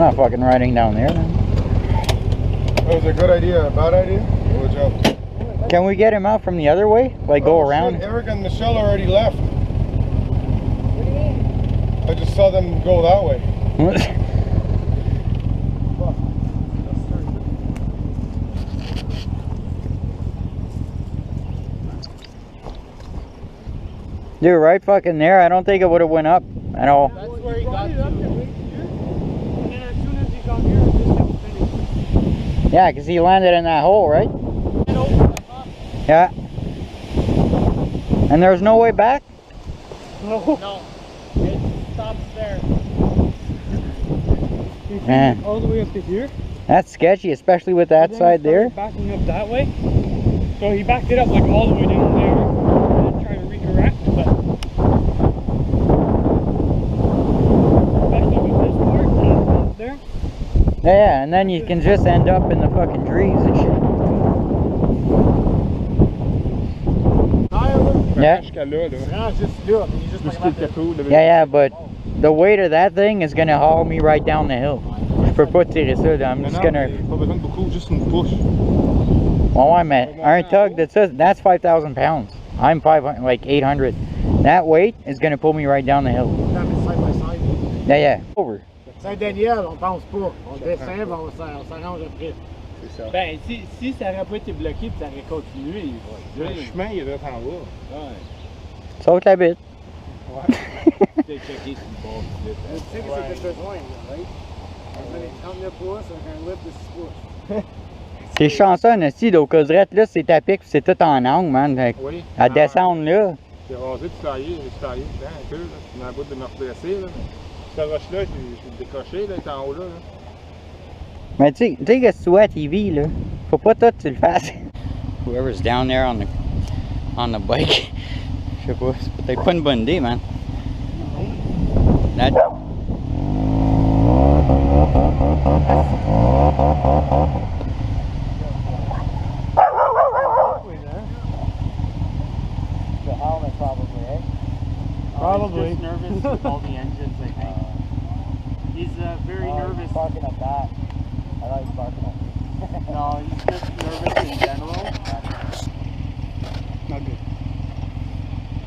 not fucking riding down there then. That was a good idea, a bad idea? Good job. Can we get him out from the other way? Like go around? Shit, Eric and Michelle already left. What do you mean? I just saw them go that way. Dude, right fucking there, I don't think it would have went up at all. That's where he got to. And then as soon as he got here, it just kept spinning. Yeah, because he landed in that hole, right? It opened up. Yeah. And there's no way back? No. No. It stops there. Man. All the way up to here. That's sketchy, especially with that side there. Backing up that way. So he backed it up like all the way down there. And then trying to recorrect, but backed up with this part and there. Yeah, and then you can just end up in the fucking trees and shit. Yeah. Yeah, but the weight of that thing is gonna haul me right down the hill. Je peux pas tirer ça, I'm just gonna... Well, I'm at Iron Tug, that's 5,000 pounds. I'm 500, like 800. That weight is gonna pull me right down the hill. Side by side. Yeah, yeah. Over. Saint-Daniel, on pense pas. On descend, on s'arrange après. Ben, si ça aurait pas été bloqué, ça aurait continué. Le chemin, il est là en bas. Ouais. Saute la bite. Ouais. C'était checké sur le bord du bit. Tu sais que c'était besoin, right? On met 39 pouces avec un whip de 6 pouces. T'es chanceux, Nasty, au caserette, là, c'est à pic, c'est tout en angle, man. Oui. À descendre là. J'ai rasé du taillé dedans un peu, là. Dans la bout de me redresser, là. Cette roche-là, je l'ai décoché, là, elle est en haut, là. Mais tu sais que tu vois à TV, là, faut pas tout tu le fasses. Whoever's down there on the bike, je sais pas, c'est peut-être pas une bonne idée, man. That... The helmet probably, eh? Probably. He's just nervous with all the engines, I think. He's very nervous. He's barking up that. I thought he was barking up. No, he's just nervous in general. Not good.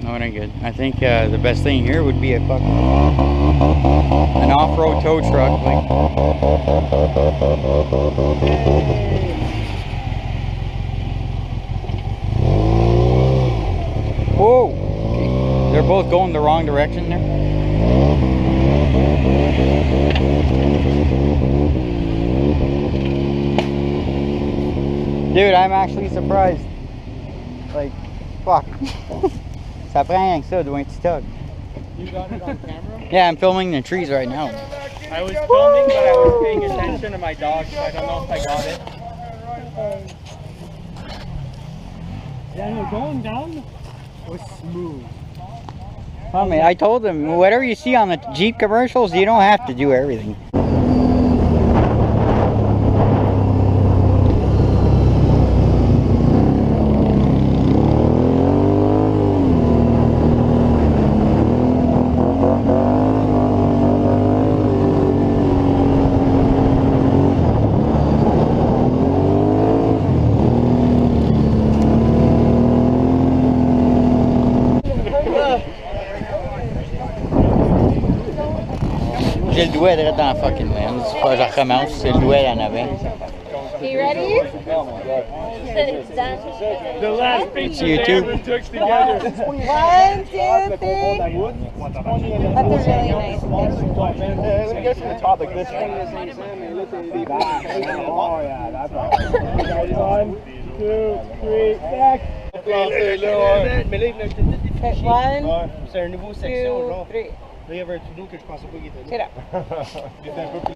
No, it ain't good. I think the best thing here would be a fucking an off-road tow truck. Like. Whoa! Okay. They're both going the wrong direction there. Dude, I'm actually surprised. Like, fuck. Ça prend rien que ça, doit un petit tug. You got it on camera? Yeah, I'm filming the trees right now. I was filming, but I was paying attention to my dog, so I don't know if I got it. Daniel, going down was smooth. I mean, I told them, whatever you see on the Jeep commercials, you don't have to do everything. J'ai le doigt direct dans la fucking lens. Je recommence, c'est le doigt en avant. You ready? The last picture You too. we took together. 1, 2, 3. That's a really nice picture. Let me go from the top like this. Oh, yeah, that's right. 1, 2, 3, back. Mais là, il m'a dit des fichiers. 1, C'est un nouveau section, 2, genre. 3. Là, il y avait un tunnel que je pensais pas qu'il était C'est là. là. Il était un peu plus...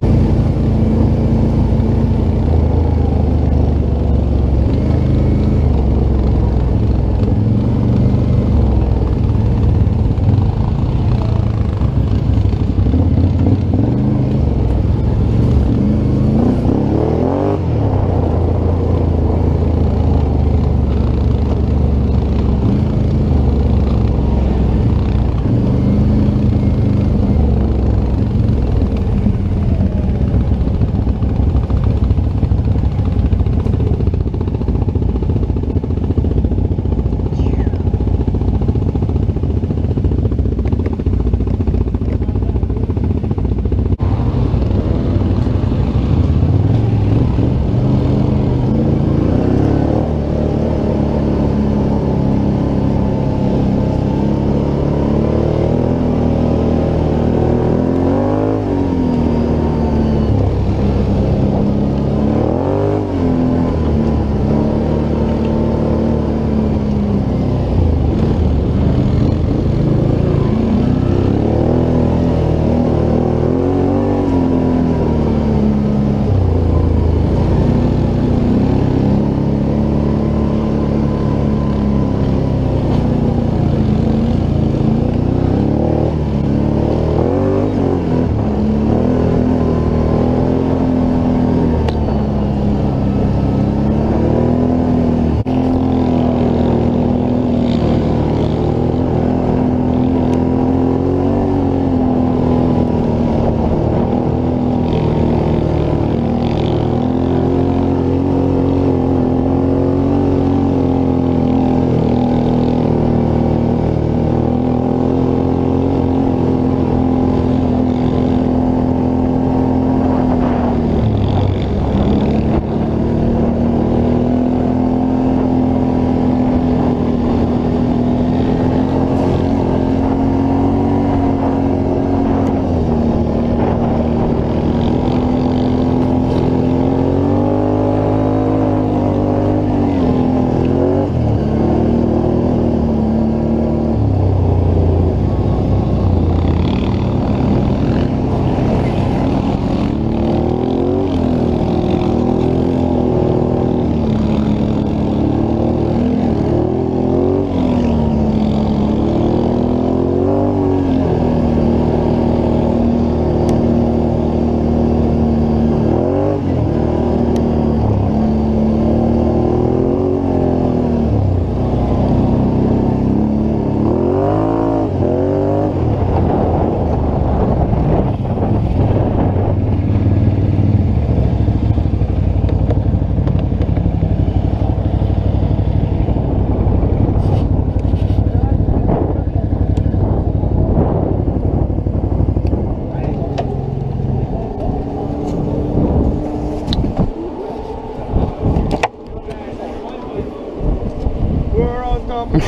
Wow,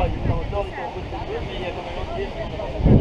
il est en dehors, il est en train de te dire, mais il y a quand même un pied.